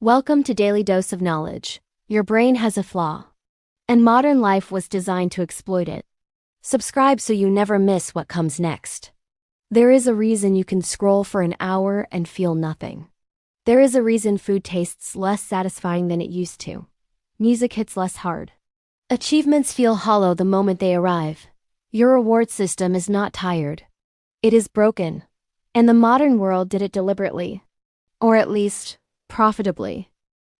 Welcome to Daily Dose of Knowledge. Your brain has a flaw, and modern life was designed to exploit it. Subscribe so you never miss what comes next. There is a reason you can scroll for an hour and feel nothing. There is a reason food tastes less satisfying than it used to. Music hits less hard. Achievements feel hollow the moment they arrive. Your reward system is not tired. It is broken. And the modern world did it deliberately. Or at least, profitably.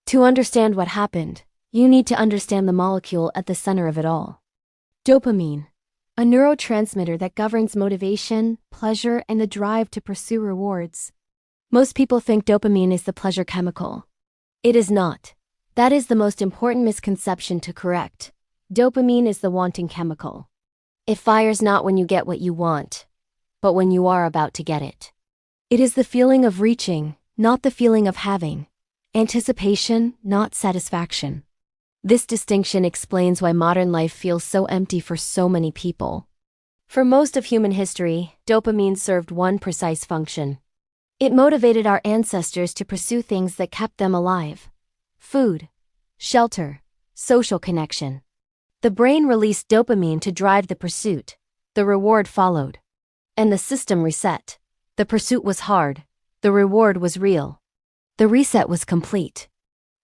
To understand what happened, you need to understand the molecule at the center of it all. Dopamine, a neurotransmitter that governs motivation, pleasure, and the drive to pursue rewards. Most people think dopamine is the pleasure chemical. It is not. That is the most important misconception to correct. Dopamine is the wanting chemical. It fires not when you get what you want, but when you are about to get it. It is the feeling of reaching, not the feeling of having. Anticipation, not satisfaction. This distinction explains why modern life feels so empty for so many people. For most of human history, dopamine served one precise function. It motivated our ancestors to pursue things that kept them alive. Food, shelter, social connection. The brain released dopamine to drive the pursuit. The reward followed. And the system reset. The pursuit was hard. The reward was real. The reset was complete.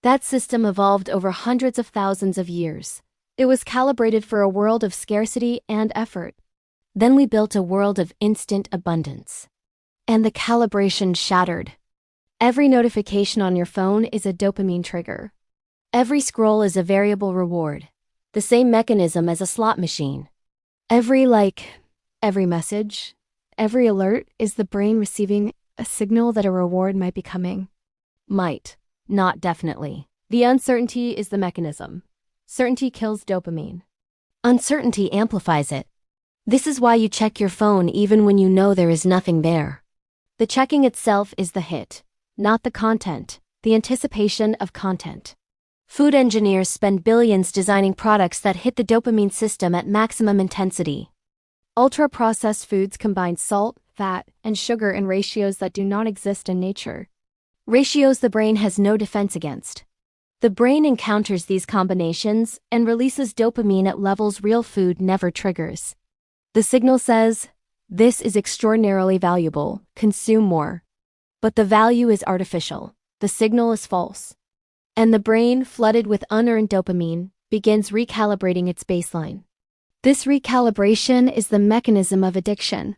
That system evolved over hundreds of thousands of years. It was calibrated for a world of scarcity and effort. Then we built a world of instant abundance. And the calibration shattered. Every notification on your phone is a dopamine trigger. Every scroll is a variable reward. The same mechanism as a slot machine. Every like, every message, every alert is the brain receiving a signal that a reward might be coming. Might, not definitely. The uncertainty is the mechanism. Certainty kills dopamine. Uncertainty amplifies it. This is why you check your phone even when you know there is nothing there. The checking itself is the hit, not the content, the anticipation of content. Food engineers spend billions designing products that hit the dopamine system at maximum intensity. Ultra-processed foods combine salt, fat, and sugar in ratios that do not exist in nature. Ratios the brain has no defense against. The brain encounters these combinations and releases dopamine at levels real food never triggers. The signal says, "This is extraordinarily valuable, consume more." But the value is artificial. The signal is false. And the brain, flooded with unearned dopamine, begins recalibrating its baseline. This recalibration is the mechanism of addiction.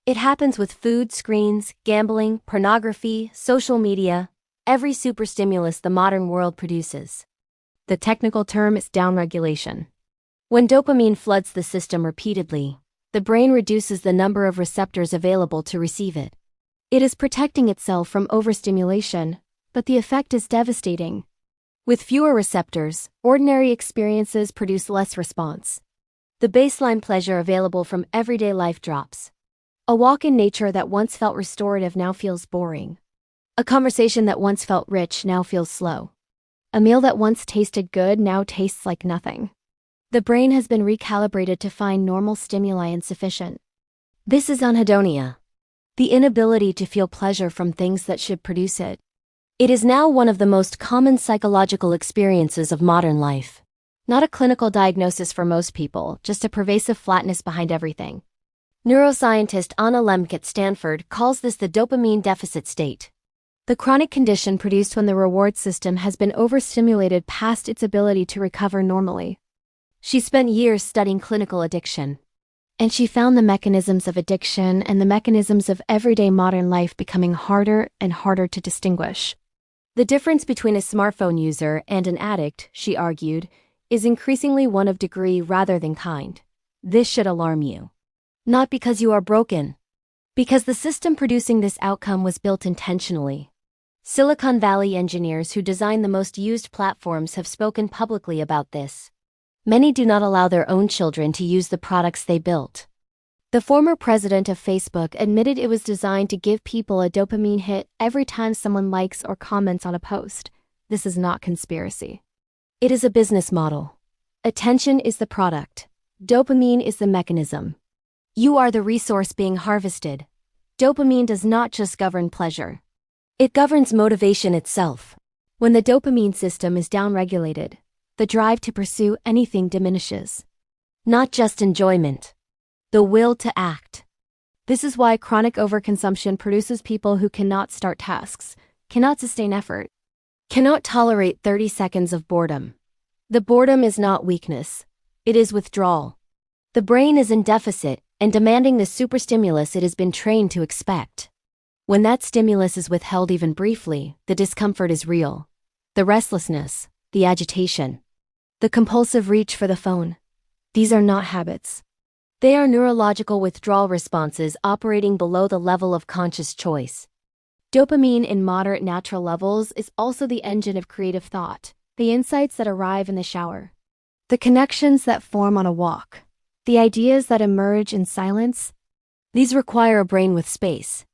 It happens with food, screens, gambling, pornography, social media, every superstimulus the modern world produces. The technical term is downregulation. When dopamine floods the system repeatedly, the brain reduces the number of receptors available to receive it. It is protecting itself from overstimulation, but the effect is devastating. With fewer receptors, ordinary experiences produce less response. The baseline pleasure available from everyday life drops. A walk in nature that once felt restorative now feels boring. A conversation that once felt rich now feels slow. A meal that once tasted good now tastes like nothing. The brain has been recalibrated to find normal stimuli insufficient. This is anhedonia. The inability to feel pleasure from things that should produce it. It is now one of the most common psychological experiences of modern life. Not a clinical diagnosis for most people, just a pervasive flatness behind everything. Neuroscientist Anna Lembke at Stanford calls this the dopamine deficit state. The chronic condition produced when the reward system has been overstimulated past its ability to recover normally. She spent years studying clinical addiction. And she found the mechanisms of addiction and the mechanisms of everyday modern life becoming harder and harder to distinguish. The difference between a smartphone user and an addict, she argued, is increasingly one of degree rather than kind. This should alarm you. Not because you are broken. Because the system producing this outcome was built intentionally. Silicon Valley engineers who design the most used platforms have spoken publicly about this. Many do not allow their own children to use the products they built. The former president of Facebook admitted it was designed to give people a dopamine hit every time someone likes or comments on a post. This is not conspiracy. It is a business model. Attention is the product. Dopamine is the mechanism. You are the resource being harvested. Dopamine does not just govern pleasure. It governs motivation itself. When the dopamine system is downregulated, the drive to pursue anything diminishes. Not just enjoyment, the will to act. This is why chronic overconsumption produces people who cannot start tasks, cannot sustain effort, cannot tolerate 30 seconds of boredom. The boredom is not weakness, it is withdrawal. The brain is in deficit and demanding the superstimulus it has been trained to expect. When that stimulus is withheld even briefly, the discomfort is real. The restlessness, the agitation, the compulsive reach for the phone. These are not habits. They are neurological withdrawal responses operating below the level of conscious choice. Dopamine in moderate natural levels is also the engine of creative thought, the insights that arrive in the shower, the connections that form on a walk, the ideas that emerge in silence. These require a brain with space.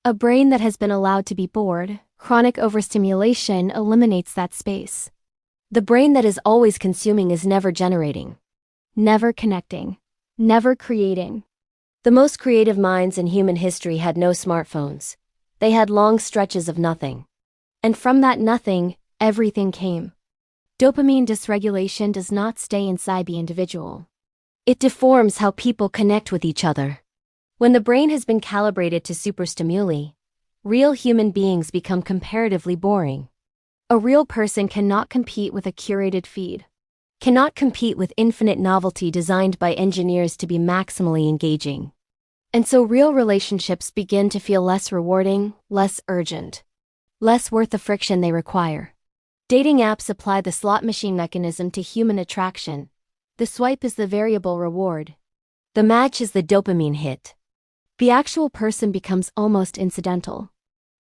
A brain that has been allowed to be bored. Chronic overstimulation eliminates that space. The brain that is always consuming is never generating, never connecting, never creating. The most creative minds in human history had no smartphones. They had long stretches of nothing. And from that nothing, everything came. Dopamine dysregulation does not stay inside the individual. It deforms how people connect with each other. When the brain has been calibrated to superstimuli, real human beings become comparatively boring. A real person cannot compete with a curated feed, cannot compete with infinite novelty designed by engineers to be maximally engaging. And so real relationships begin to feel less rewarding, less urgent, less worth the friction they require. Dating apps apply the slot machine mechanism to human attraction. The swipe is the variable reward. The match is the dopamine hit. The actual person becomes almost incidental.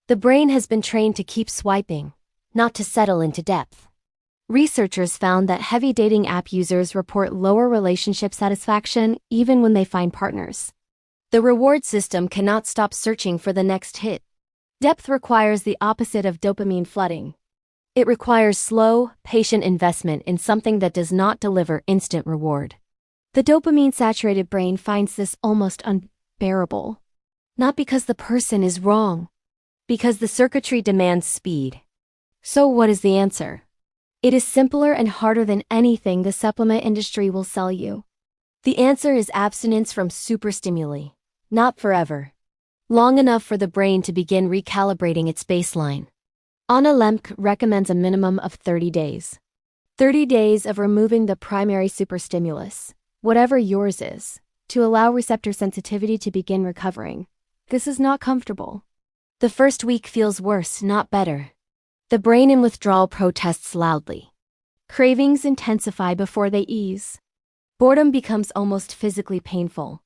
The brain has been trained to keep swiping, not to settle into depth. Researchers found that heavy dating app users report lower relationship satisfaction even when they find partners. The reward system cannot stop searching for the next hit. Depth requires the opposite of dopamine flooding. It requires slow, patient investment in something that does not deliver instant reward. The dopamine-saturated brain finds this almost unbearable. Not because the person is wrong, because the circuitry demands speed. So what is the answer? It is simpler and harder than anything the supplement industry will sell you. The answer is abstinence from superstimuli. Not forever. Long enough for the brain to begin recalibrating its baseline. Anna Lembke recommends a minimum of 30 days. 30 days of removing the primary superstimulus, whatever yours is, to allow receptor sensitivity to begin recovering. This is not comfortable. The first week feels worse, not better. The brain in withdrawal protests loudly. Cravings intensify before they ease. Boredom becomes almost physically painful.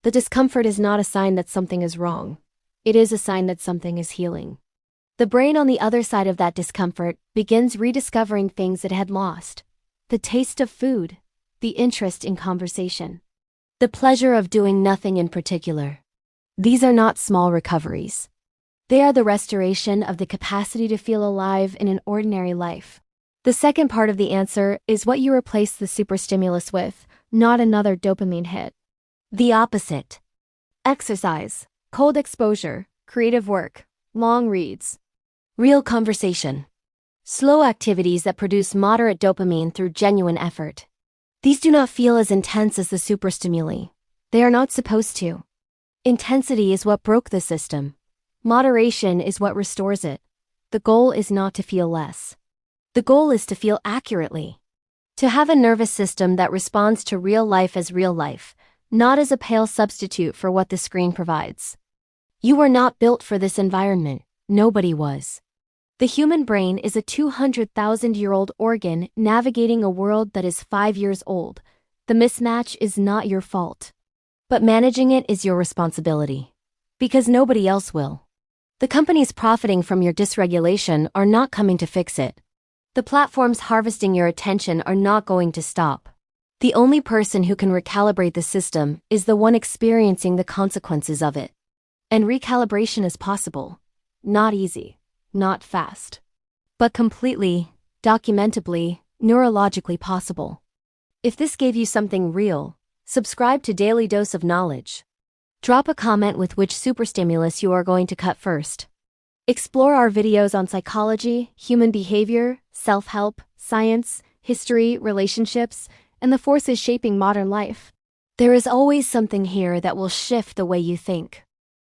The discomfort is not a sign that something is wrong. It is a sign that something is healing. The brain on the other side of that discomfort begins rediscovering things it had lost. The taste of food, the interest in conversation, the pleasure of doing nothing in particular. These are not small recoveries. They are the restoration of the capacity to feel alive in an ordinary life. The second part of the answer is what you replace the superstimulus with, not another dopamine hit. The opposite. Exercise, cold exposure, creative work, long reads, real conversation, slow activities that produce moderate dopamine through genuine effort. These do not feel as intense as the superstimuli. They are not supposed to. Intensity is what broke the system. Moderation is what restores it. The goal is not to feel less. The goal is to feel accurately. To have a nervous system that responds to real life as real life, not as a pale substitute for what the screen provides. You were not built for this environment. Nobody was. The human brain is a 200,000-year-old organ navigating a world that is 5 years old. The mismatch is not your fault. But managing it is your responsibility. Because nobody else will. The companies profiting from your dysregulation are not coming to fix it. The platforms harvesting your attention are not going to stop. The only person who can recalibrate the system is the one experiencing the consequences of it. And recalibration is possible. Not easy, not fast, but completely, documentably, neurologically possible. If this gave you something real, subscribe to Daily Dose of Knowledge. Drop a comment with which superstimulus you are going to cut first. Explore our videos on psychology, human behavior, self-help, science, history, relationships, and the forces shaping modern life. There is always something here that will shift the way you think.